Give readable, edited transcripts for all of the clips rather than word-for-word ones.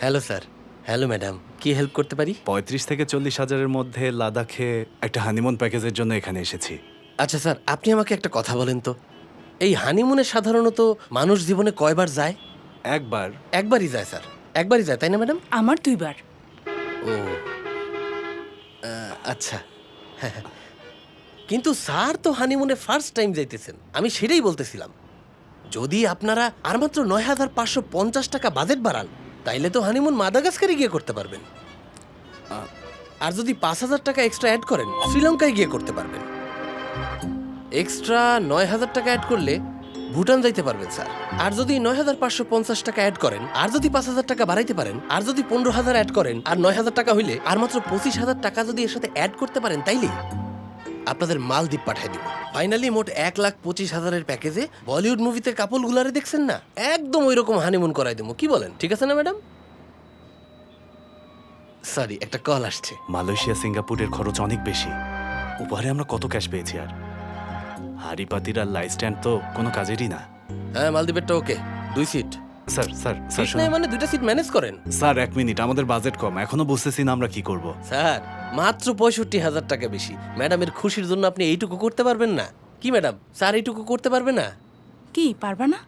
Hello sir. Hello madam, কি help করতে পারি? ৩৫ থেকে ৪০ হাজারের মধ্যে লাদাখে একটা হানিমুন প্যাকেজের জন্য এখানে এসেছি। আচ্ছা স্যার, আপনি আমাকে একটা কথা বলেন তো, এই হানিমুনে সাধারণত মানুষ জীবনে কয়বার যায়? একবার। একবারই যায় স্যার, একবারই যায়, তাই না ম্যাডাম? আমার 2 বার। ও আচ্ছা। কিন্তু স্যার তো হানিমুনে ফার্স্ট টাইম যাইতেছেন, আমি সেটাই বলতেছিলাম। যদি আপনারা আর মাত্র ৯,৫৫০ টাকা বাজেট বাড়ান, তাইলে তো হানিমুন মাদাগাস্কারে গিয়ে করতে পারবেন। আর যদি ৫,০০০ টাকা এক্সট্রা অ্যাড করেন, শ্রীলঙ্কায় গিয়ে করতে পারবেন। এক্সট্রা ৯,০০০ টাকা অ্যাড করলে ভুটান যাইতে পারবেন স্যার। আর যদি ৯,৫৫০ টাকা অ্যাড করেন, আর যদি ৫,০০০ টাকা বাড়াইতে পারেন, আর যদি ১৫,০০০ অ্যাড করেন, আর ৯,০০০ টাকা হইলে আর মাত্র ২৫,০০০ টাকা যদি এর সাথে অ্যাড করতে পারেন, তাইলে আপনাদের মালদ্বীপ পাঠিয়ে দিব। ফাইনালি মোট ১,২৫,০০০-এর প্যাকেজে বলিউড মুভিতে কাপলগুলারে দেখছেন না, একদম ওই রকম হানিমুন করাই দেবো। কি বলেন, ঠিক আছে না ম্যাডাম? সরি, একটা কল আসছে। মালয়েশিয়া সিঙ্গাপুরের খরচ অনেক বেশি। উপহারে আমরা কত ক্যাশ পেয়েছি আর হাড়িপাতির আর লাইট স্ট্যান্ড তো কোনো কাজেরই না। হ্যাঁ, মালদ্বীপেরটা okay. 2 seat. Sir sir sir seat নাই মানে 2টা সিট ম্যানেজ করেন। স্যার 1 মিনিট, আমাদের বাজেট কম, এখনো বুঝতেছি না আমরা কি করব। স্যার মাত্র ৬৫,০০০ টাকা বেশি। ম্যাডামের খুশির জন্য আপনি এইটুকু করতে পারবেন না? কি ম্যাডাম, স্যার এইটুকু করতে পারবে না? কি পারবা না?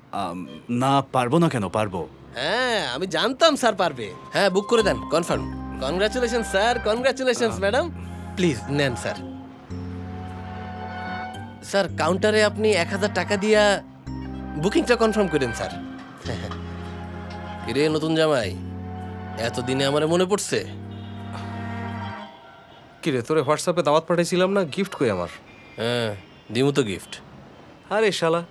না, পারবো না কেন, পারবো। হ্যাঁ, আমি জানতাম স্যার পারবে। হ্যাঁ, বুক করে দেন, confirm. Congratulation sir, congratulations madam. Please নেন স্যার। স্যার কাউন্টারে আপনি ১,০০০ টাকা দিয়া বুকিংটা কনফার্ম করেন স্যার। কিরে নতুন জামাই, এতদিনে আমার মনে পড়ছে? কিরে, তোরে হোয়াটসঅ্যাপে দাওয়াত পাঠাইছিলাম না, গিফট কই আমার? হ্যাঁ, দিমু তো গিফট। আরে শালা,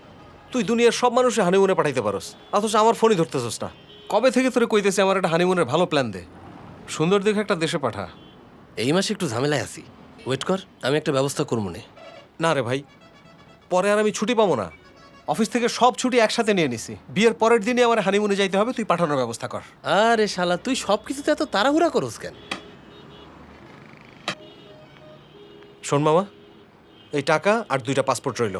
তুই দুনিয়ার সব মানুষের হানিমুনে পাঠাইতে পারস, অথচ আমার ফোনই ধরতেছস না। কবে থেকে তোরে কইতেছি আমার একটা হানিমুনের ভালো প্ল্যান দে, সুন্দর দেখে একটা দেশে পাঠা। এই মাসে একটু ঝামেলায় আছি, ওয়েট কর, আমি একটা ব্যবস্থা করবো নে। না রে ভাই, পরে আর আমি ছুটি পাবো না। অফিস থেকে সব ছুটি একসাথে নিয়ে নিছি, বিয়ের পরের দিনই আমার হানিমুনে যাইতে হবে, তুই পাঠানোর ব্যবস্থা কর। আরে শালা, তুই সব কিছুতে এত তাড়াহুড়া করস কেন? শোন মামা, এই টাকা আর 2টা পাসপোর্ট রইল,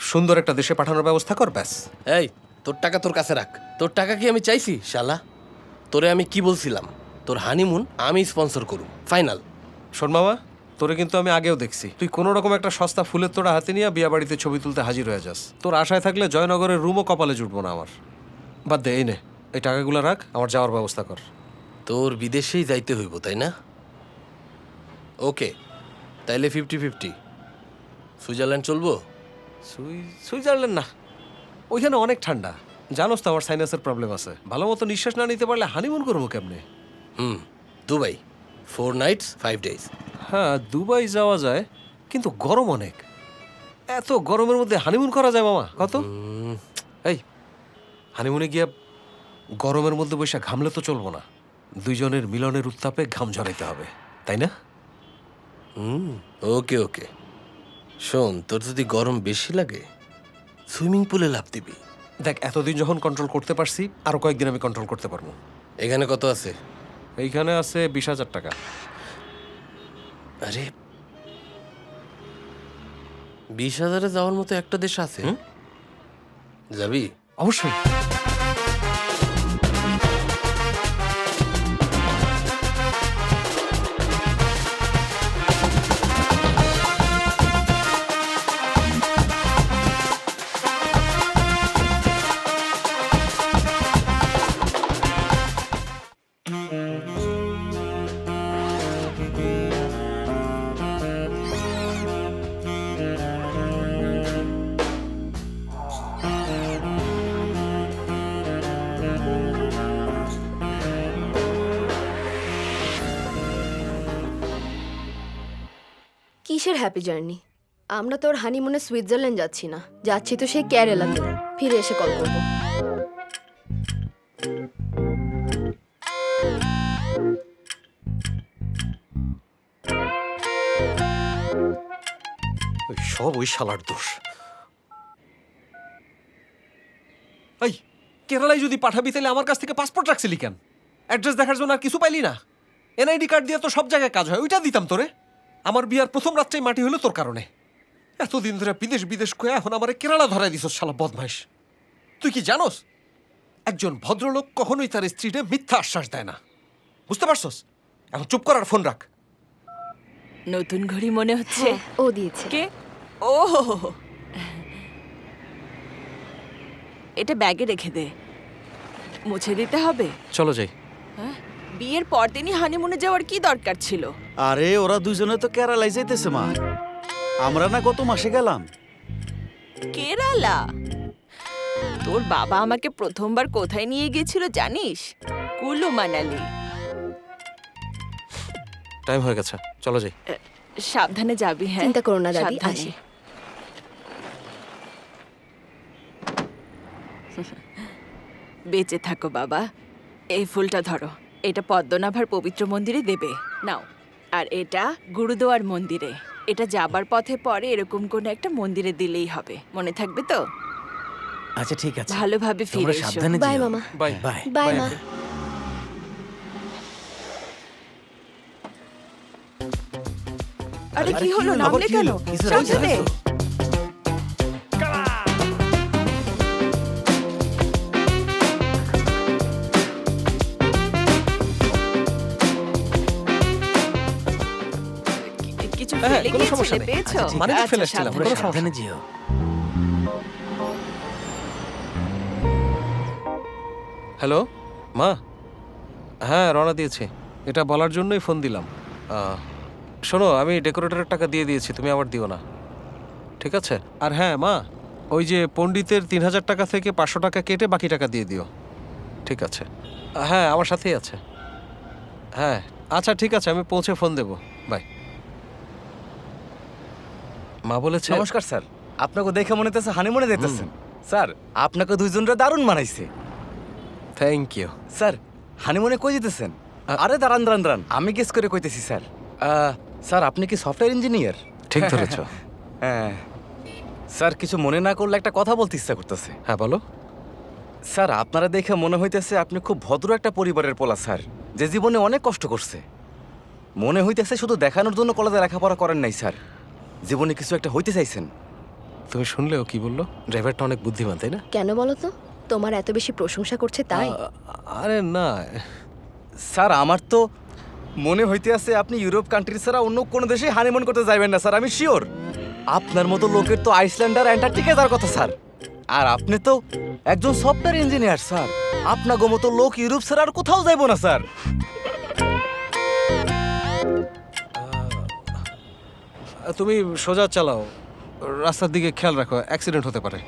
সুন্দর একটা দেশে পাঠানোর ব্যবস্থা কর, ব্যাস। এই, তোর টাকা তোর কাছে রাখ। তোর টাকা কি আমি চাইছি শালা? তোরে আমি কি বলছিলাম, তোর হানিমুন আমি স্পন্সর করুম, ফাইনাল। শোন মামা, তোরে কিন্তু আমি আগেও দেখছি, তুই কোনো রকম একটা সস্তা ফুলের তোড়া হাতে নিয়ে বিয়া বাড়িতে ছবি তুলতে হাজির হয়ে যাস। তোর আশায় থাকলে জয়নগরের রুমও কপালে জুটবো না আমার। বাদ দে, এই নে, এই টাকাগুলো রাখ, আমার যাওয়ার ব্যবস্থা কর। তোর বিদেশেই যাইতে হইব, তাই না? ওকে, তাইলে 50-50। সুইজারল্যান্ড চলবো? সুইজারল্যান্ড না, ওইখানে অনেক ঠান্ডা, জানোস তো আমার সাইনাসের প্রবলেম আছে, ভালো মতো নিঃশ্বাস না নিতে পারলে হানিমুন করবো কেমনে? Dubai, 4 nights 5 days. হ্যাঁ, দুবাই যাওয়া যায়, কিন্তু গরম অনেক। এত গরমের মধ্যে হানিমুন করা যায় মামা, কত? এই, হানিমুনে গিয়া গরমের মধ্যে বসে ঘামলে তো চলবো না, দুইজনের মিলনের উত্তাপে ঘাম ঝরাইতে হবে, তাই না? ওকে ওকে। শোন, তোর যদি গরম বেশি লাগে সুইমিং পুলে লাফ দিবি। দেখ, এতদিন যখন কন্ট্রোল করতে পারছি, আরো কয়েকদিন আমি কন্ট্রোল করতে পারবো। এখানে কত আছে? এইখানে আছে 20,000 টাকা। আরে 20,000-এ যাওয়ার মতো একটা দেশ আছে, যাবি? অবশ্যই। কিসের হ্যাপি জার্নি? আমরা তো ওর হানিমুনে সুইজারল্যান্ড যাচ্ছি না, যাচ্ছি তো সেই কেরালাতে। ফিরে এসে কল করব। সব ওই শালার দোষ। এই, কেরালায় যদি পাঠাবি তাহলে আমার কাছ থেকে পাসপোর্ট রাখছিলি কেন? অ্যাড্রেস দেখার জন্য আর কিছু পাইলি না? এনআইডি কার্ড দিয়ে তো সব জায়গায় কাজ হয়, ওইটা দিতাম তোরে। আমার বিয়ার প্রথম রাত্রেই মাটি হলো তোর কারণে। এতদিন ধরে বিদেশ বিদেশ কয়ে এখন আমার কেরালা ধরাই দিস, শালা বদমাইশ। তুই কি জানোস একজন ভদ্রলোক কখনোই তার স্ত্রীকে মিথ্যা আশ্বাস দেয় না, বুঝতে পারছস? এখন চুপ করার ফোন রাখ। নতুন ঘড়ি মনে হচ্ছে। হ্যাঁ, ও দিয়েছে। কে? ও, এটা ব্যাগে রেখে দে, মুছে দিতে হবে। চলো যাই। হ্যাঁ, বিয়ের পর দিনই হানিমুনে যাওয়ার কি দরকার ছিল? আরে ওরা দুজনে তো কেরালাই যাইতেছে মা, আমরা না গত মাসে গেলাম। কেরালা? তোর বাবা আমাকে প্রথমবার কোথায় নিয়ে গিয়েছিল জানিস? কুলু মানালি। টাইম হয়ে গেছে, চলো যাই। সাবধানে যাবি। হ্যাঁ, চিন্তা করো না দাদি, সাবধানে। আসি। বেঁচে থাকো বাবা। এই ফুলটা ধরো, এটা পদ্মনাভার পবিত্র মন্দিরে দেবে, নাও। আর এটা গুরুদুয়ার মন্দিরে। এটা যাবার পথে পরে এরকম কোন একটা মন্দিরে দিলেই হবে, মনে থাকবে তো? আচ্ছা ঠিক আছে, ভালোভাবে ফিরে তোমরা এসো। সাবধানে বাই যেও। মামা। Bye bye. বাই মা। আরে কি হলো, নামলে কেন? কিছু সাবধানে। হয়েছে? কিছু হ্যাঁ, ফেলে কোনো সমস্যা গিয়েছিলে, নেই। পেয়েছো? আচ্ছা, ঠিক মানে আচ্ছা, ফেলে এসেছিলাম, সাবধানে। কোনো তোমরা সাবধানে যেও। হ্যালো মা, হ্যাঁ রওনা দিয়েছি। এটা বলার জন্যই ফোন দিলাম। শোনো, আমি ডেকোরেটরের টাকা দিয়ে দিয়েছি, তুমি আবার দিও না, ঠিক আছে? আর হ্যাঁ মা, ওই যে পণ্ডিতের 3000 টাকা থেকে 500 টাকা কেটে বাকি টাকা দিয়ে দিও, ঠিক আছে? হ্যাঁ, আমার সাথেই আছে। হ্যাঁ আচ্ছা ঠিক আছে, আমি পৌঁছে ফোন দেবো, বাই। মা বলেছে নমস্কার স্যার, আপনাকে দেখে মনে হচ্ছে হানিমুনে যেতেছেন। স্যার, আপনাকে দুইজনরা দারুণ মানাইছে। Thank you. স্যার, হানিমুনে কই যেতেছেন? আরে দাঁড়ান দাঁড়ান দাঁড়ান, আমি গেস করে কইতেছি স্যার। স্যার, আপনি কি সফটওয়্যার ইঞ্জিনিয়ার? ঠিক ধরেছ। হ্যাঁ স্যার, কিছু মনে না করলে একটা কথা বলতে ইচ্ছা করতেছে। হ্যাঁ বলো। স্যার, আপনারা দেখে মনে হইতেছে আপনি খুব ভদ্র একটা পরিবারের পোলা স্যার, যে জীবনে অনেক কষ্ট করছে। মনে হইতেছে শুধু দেখানোর জন্য কলেজে লেখাপড়া করেন নাই স্যার, জীবনে কিছু একটা হইতে চাইছেন। তুমি শুনলেও কি বললো? ড্রাইভারটা অনেক বুদ্ধিমান, তাই না? কেন বলো তো? তোমার এত বেশি প্রশংসা করছে তাই? আরে না, স্যার, আমার তো মনে হইতে আছে আপনি ইউরোপ কান্ট্রি ছাড়া অন্য কোনো দেশে হানিমুন করতে যাবেন না স্যার, আমি শিওর। আপনার মতো লোকের তো আইসল্যান্ড আর অ্যান্টার্কটিকা যাওয়ার কথা স্যার, আর আপনি তো একজন সফটওয়্যার ইঞ্জিনিয়ার স্যার। আপনার মতো লোক ইউরোপ ছাড়া আর কোথাও যাইব না স্যার। তুমি সোজা চালাও, রাস্তার দিকে খেয়াল রাখো, অ্যাক্সিডেন্ট হতে পারে।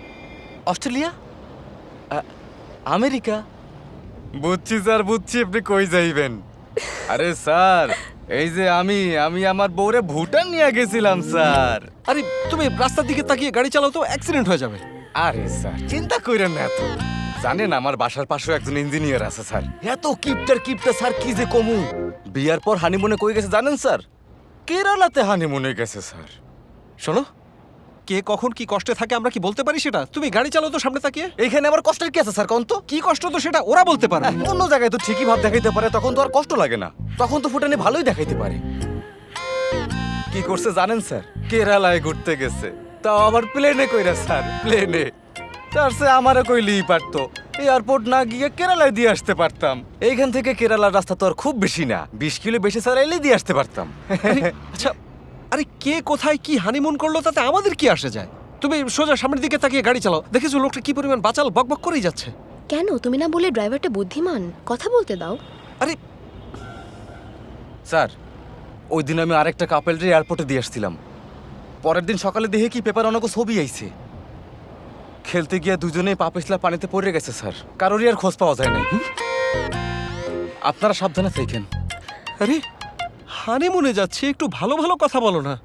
অস্ট্রেলিয়া, আমেরিকা, বুঝছি স্যার বুঝছি আপনি কই যাইবেন। আরে স্যার, এই যে আমি আমার বউরে ভুটান নিয়ে গেছিলাম স্যার। আরে তুমি রাস্তার দিকে তাকিয়ে গাড়ি চালাও তো, অ্যাক্সিডেন্ট হয়ে যাবে। আরে স্যার, চিন্তা কইরেন না এত। জানেন আমার বাসার পাশেও একজন ইঞ্জিনিয়ার আছে স্যার, এত কিপটা স্যার, কি যে কমু। বিয়ার পর হানিমুনে কই গেছে জানেন স্যার? কেরালাতে হানিমুনে গেছে স্যার। শোনো, কে কখন কি কষ্টে থাকে আমরা কি বলতে পারি সেটা? তুমি গাড়ি চালাও তো সামনে তাকিয়ে। এইখানে আবার কষ্টের কি আছে স্যার, কোন তো? কি কষ্ট তো সেটা ওরা বলতে পারবে। অন্য জায়গায় তো ঠিকই ভাব দেখাইতে পারে, তখন তো আর কষ্ট লাগে না, তখন তো ফুটানি ভালোই দেখাইতে পারে। কি করছে জানেন স্যার? কেরালায় ঘুরতে গেছে, তাও আবার প্লেনে কইরা স্যার, প্লেনে। তার সে আমারও কইলেই পারতো, এয়ারপোর্ট না গিয়ে কেরালায় দিয়ে আসতে পারতাম। এইখান থেকে কেরালার রাস্তা তো আর খুব বেশি না, 20 কিলো বেশি স্যার, এলেই দিয়ে আসতে পারতাম। আচ্ছা, আরে কে কোথায় কি হানিমুন করলো তাতে আমাদের কি আসে যায়? তুমি সোজা সামনের দিকে তাকিয়ে গাড়ি চালাও, দেখেছো লোকটা কি পরিমাণ বাচাল, বকবক করেই যাচ্ছে। কেন তুমি না বলে ড্রাইভারটা বুদ্ধিমান, কথা বলতে দাও। আরে স্যার, ওই দিন আমি আরেকটা কাপেলরে এয়ারপোর্টে দিয়ে আসছিলাম। পরের দিন সকালে দেখে কি পেপার অনেক ছবি আইছে, খেলতে গিয়ে দুজনেই পা পিছলা পানিতে পড়ে গেছে স্যার, কারোরই আর খোঁজ পাওয়া যায় নাই। আপনারা সাবধানে থাকেন। আরে হানিমুনে যাচ্ছে, একটু ভালো ভালো কথা বলো না।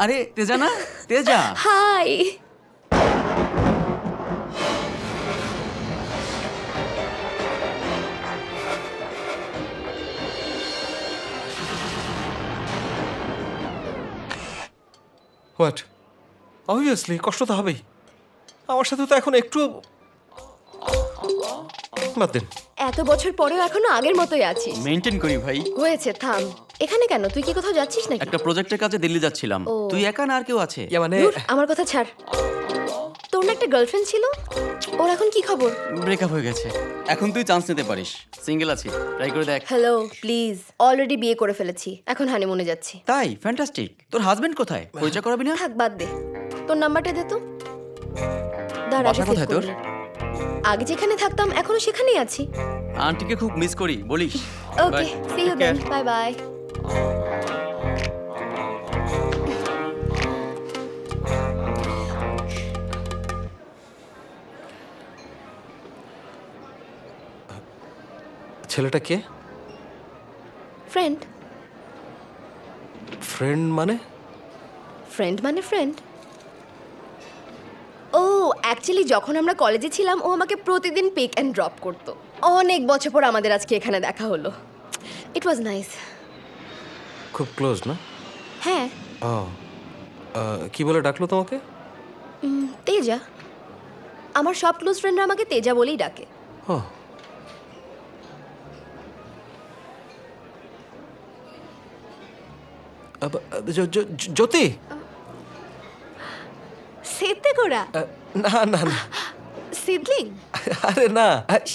আরে তেজা না, তেজা। হাই। হোয়াট? অবভিয়াসলি কষ্ট তো হবেই। আমার সাথে তো এখন একটু বাদ দেন। এত বছর পরেও এখনো আগের মতোই আছিস। মেইনটেইন করি ভাই। হয়েছে, থাম। এখানে কেন? তুই কি কোথাও যাচ্ছিস নাকি? একটা প্রজেক্টের কাজে দিল্লি যাচ্ছিলাম। ও। তুই একা না আর কেউ আছে? ইয়া মানে ধুর, আমার কথা ছাড়। তোর না একটা গার্লফ্রেন্ড ছিল? ওর এখন কি খবর? ব্রেকআপ হয়ে গেছে। এখন তুই চান্স নিতে পারিস। সিঙ্গেল আছি, ট্রাই করে দেখ। Hello, please. অলরেডি বিয়ে করে ফেলেছি, এখন হানিমুনে যাচ্ছি। তাই? ফ্যান্টাস্টিক। তোর হাজবেন্ড কোথায়? পরিচয় করাবি না? থাক, বাদ দে। তোর নাম্বারটা দে তো। দাঁড়া, বাসা আগে কোথায় save তোর? করে নি। আগে যেখানে থাকতাম এখনো সেখানেই আছি। আন্টিকে খুব মিস করি, বলিস। Okay, see you then. Bye bye. ছেলেটা কে? ফ্রেন্ড। ফ্রেন্ড মানে? ফ্রেন্ড মানে ফ্রেন্ড। ও অ্যাকচুয়ালি যখন আমরা কলেজে ছিলাম ও আমাকে প্রতিদিন পিক অ্যান্ড ড্রপ করতো। অনেক বছর পর আমাদের আজকে এখানে দেখা হলো। ইট ওয়াজ নাইস। খুব ক্লোজ না? হ্যাঁ। ও, কি বলে ডাকলো তোমাকে? তেজা। আমার সব ক্লোজ ফ্রেন্ডরা আমাকে তেজা বলেই ডাকে। ও, জ্যোতি? সেতে গোরা। না না না, সিদলিং। আরে না।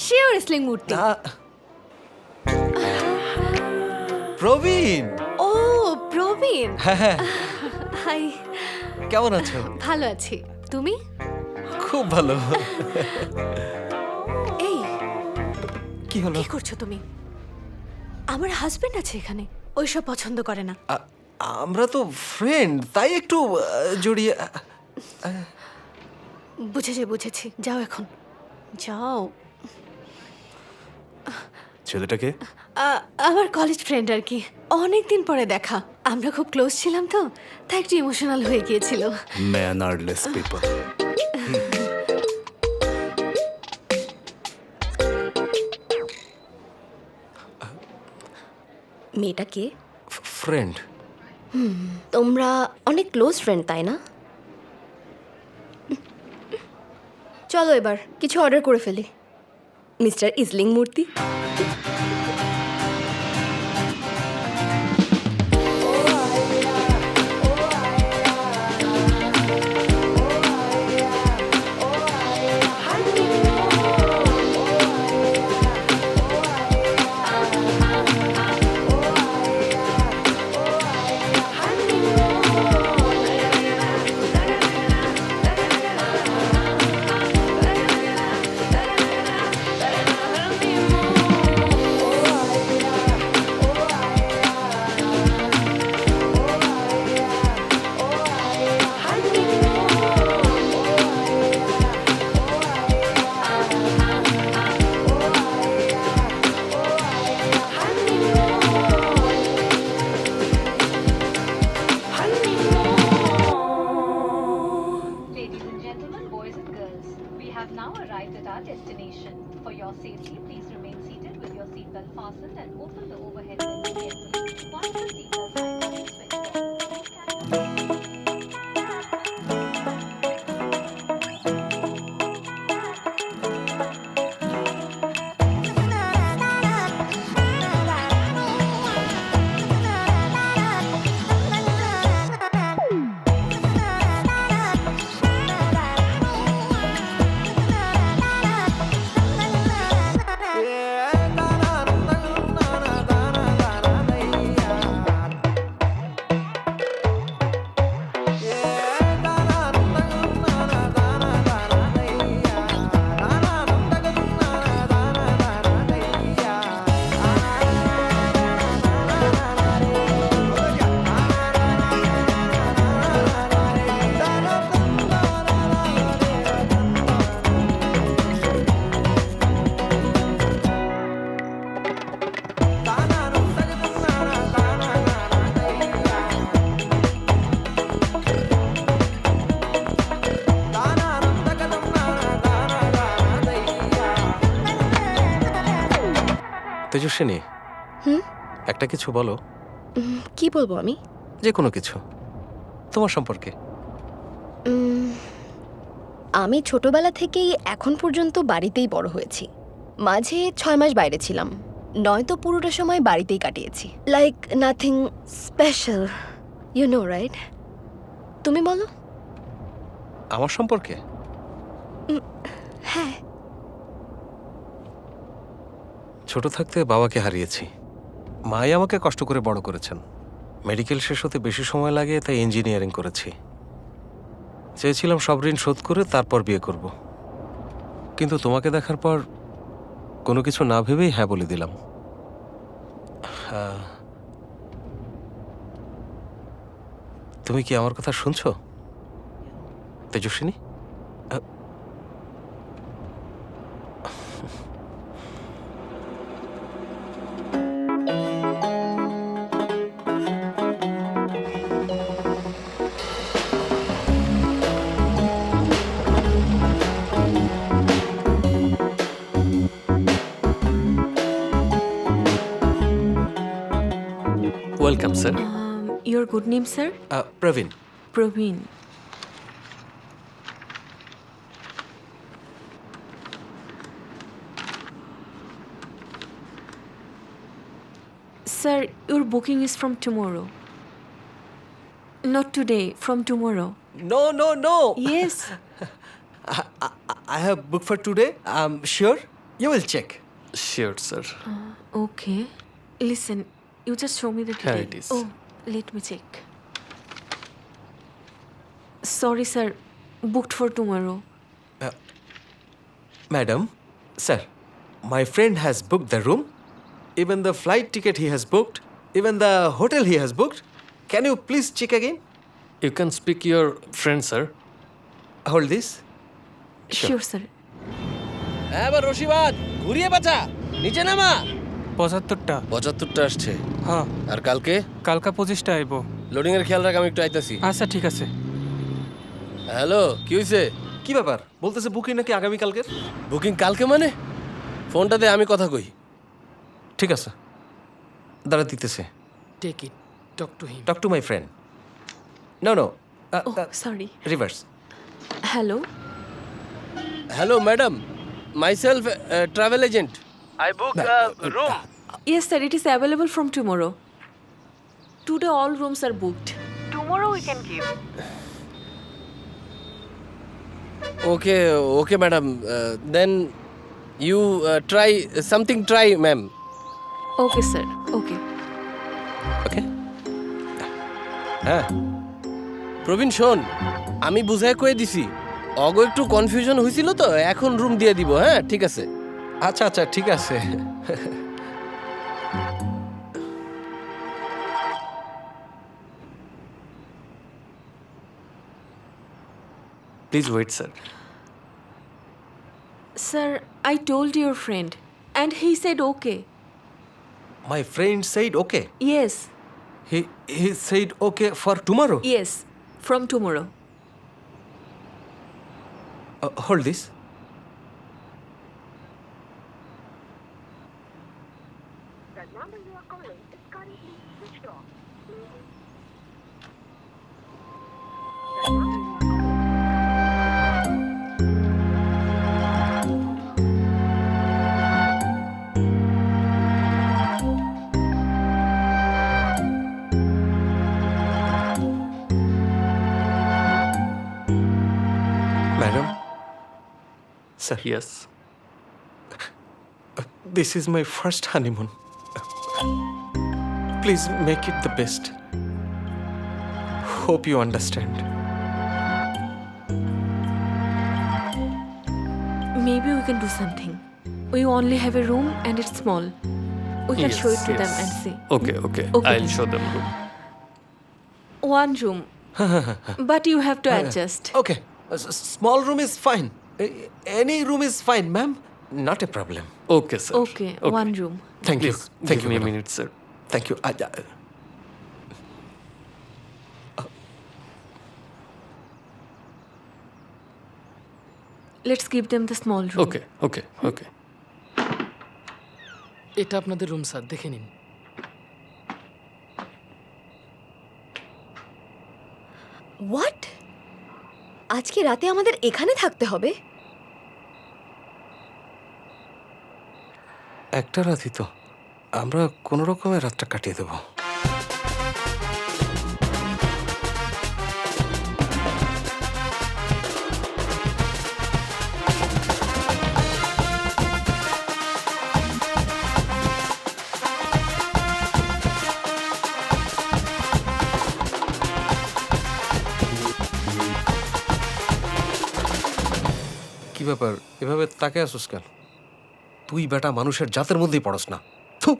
শিওর ইসলিং মূর্তি। না। প্রবীণ। ও প্রবীণ। হ্যাঁ হ্যাঁ, হাই। কেমন আছো? ভালো আছি, তুমি? খুব ভালো। এই কি হলো? কি করছো তুমি? আমার হাজবেন্ড আছে এখানে, ওইসব পছন্দ করে না। আমরা তো ফ্রেন্ড, তাই একটু জড়িয়ে। বুঝেছি বুঝেছি, যাও এখন যাও। ছেলেটাকে আমার কলেজ ফ্রেন্ড আর কি, অনেক দিন পরে দেখা। আমরা খুব ক্লোজ ছিলাম তো, তাই একটু ইমোশনাল হয়ে গিয়েছিল। Mannerless people. মেয়েটা কে? ফ্রেন্ড। তোমরা অনেক ক্লোজ ফ্রেন্ড তাই না? চলো এবার কিছু অর্ডার করে ফেলি। মিস্টার ইসলিং মূর্তি। Ladies and gentlemen, boys and girls, we have now arrived at our destination. For your safety, please remain seated with your seatbelt fastened and open the overhead bin carefully. Once the seatbelt sign is switched on, please stand up. Tejaswini, একটা কিছু বলো। কি বলবো আমি? যে কোনো কিছু তোমার সম্পর্কে। আমি ছোটবেলা থেকেই এখন পর্যন্ত বাড়িতেই বড় হয়েছি। মাঝে 6 মাস বাইরে ছিলাম, নয়তো পুরোটা সময় বাড়িতেই কাটিয়েছি। Like nothing special, you know right? তুমি বলো। আমার সম্পর্কে হ্যাঁ। ছোট থাকতে বাবাকে হারিয়েছি। মাই আমাকে কষ্ট করে বড় করেছেন। মেডিকেল শেষ হতে বেশি সময় লাগে, তাই ইঞ্জিনিয়ারিং করেছি। চেয়েছিলাম সব ঋণ শোধ করে তারপর বিয়ে করব, কিন্তু তোমাকে দেখার পর কোনো কিছু না ভেবেই হ্যাঁ বলে দিলাম। তুমি কি আমার কথা শুনছো Tejaswini? Welcome sir. Your good name, sir? Pravin. Praveen. Sir, your booking is from tomorrow. Not today, from tomorrow. No, no, no. Yes. I have booked for today. I'm sure. You will check. Sure sir. Okay. Listen, you just show me the detail. Here it is. Oh, let me check. Sorry, sir. Booked for tomorrow. Madam, sir, my friend has booked the room, even the flight ticket he has booked, even the hotel he has booked. Can you please check again? You can speak your friend sir. Hold this. Sure, sir. এবার রশিবাদ ঘুরিয়ে বাঁচা, নিচে নামা। 75টা 75টা আসছে। হ্যাঁ আর কালকে কালকা 25টা আইব। লোডিং এর খেয়াল রাখ, আমি একটু আইতাছি। আচ্ছা ঠিক আছে। হ্যালো, কি হইছে? কি ব্যাপার? বলতেছে বুকিং নাকি আগামী কালকের। বুকিং কালকে মানে? ফোনটা দে, আমি কথা কই। ঠিক আছে, দাঁড়া দিতেছে। Take it, talk to him. Talk to my friend. No, no. Oh, sorry. Reverse. Hello? Hello madam, myself travel agent. I book room. Yes, sir. It is available from tomorrow. Today, all rooms are booked. Tomorrow, we can give. Okay okay madam, then you try something, try ma'am. Okay, sir. Okay. Okay. হ্যাঁ, প্রবীণ শোন, আমি বুঝায় কয়ে দিছি। অগো একটু confusion হয়েছিল তো, এখন রুম দিয়ে দিব। হ্যাঁ ঠিক আছে। আচ্ছা আচ্ছা ঠিক আছে। Please wait sir. Sir, I told your friend, and he said okay. My friend said okay. Yes, He said okay for tomorrow. yes, from tomorrow. Hold this. Madam, sir, yes. this is my first honeymoon. Please make it the best. Hope you understand. Maybe we can do something. We only have a room and it's small. We can show it to them and see. Okay okay, Okay. I'll show them room. One room. But you have to adjust. Okay, small room is fine. Any room is fine, ma'am. Not a problem. Okay sir. Okay, one room. Thank you. Thank you, me madam. Minute sir. Thank you. Let's give them the small room. ওকে ওকে ওকে। এটা আপনাদের room sir, দেখে নিন। What? আজকে রাতে আমাদের এখানে থাকতে হবে? একটা রাতই তো, আমরা কোনো রকমের রাতটা কাটিয়ে দেবো। কি ব্যাপার, এভাবে তাকে আসুস কেন? তুই বেটা মানুষের জাতের মধ্যেই পড়স না। থু,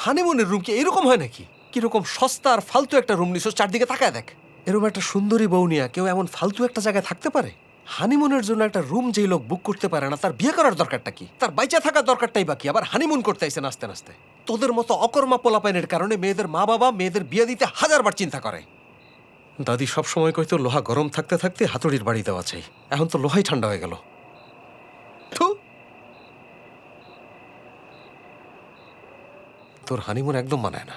হানিমুনের রুম কি এরকম হয় নাকি? কিরকম সস্তা আর ফালতু একটা রুম নিছস, চারদিকে তাকায় দেখ। এরকম একটা সুন্দরী বউ নিয়ে কেউ এমন ফালতু একটা জায়গায় থাকতে পারে? হানিমুনের জন্য একটা রুম যেই লোক বুক করতে পারে না, তার বিয়ে করার দরকারটা কি? তার বাইচা থাকার দরকারটাই বাকি, আবার হানিমুন করতে আইসে নাচতে নাচতে। তোদের মতো অকর্মা পোলাপাইনের কারণে মেয়েদের মা বাবা মেয়েদের বিয়ে দিতে হাজারবার চিন্তা করে। দাদি সব সময় কইতো লোহা গরম থাকতে থাকতে হাতুড়ির বাড়ি দেওয়া চাই, এখন তো লোহাই ঠান্ডা হয়ে গেল। থু, তোর হানিমুন একদম মানায় না।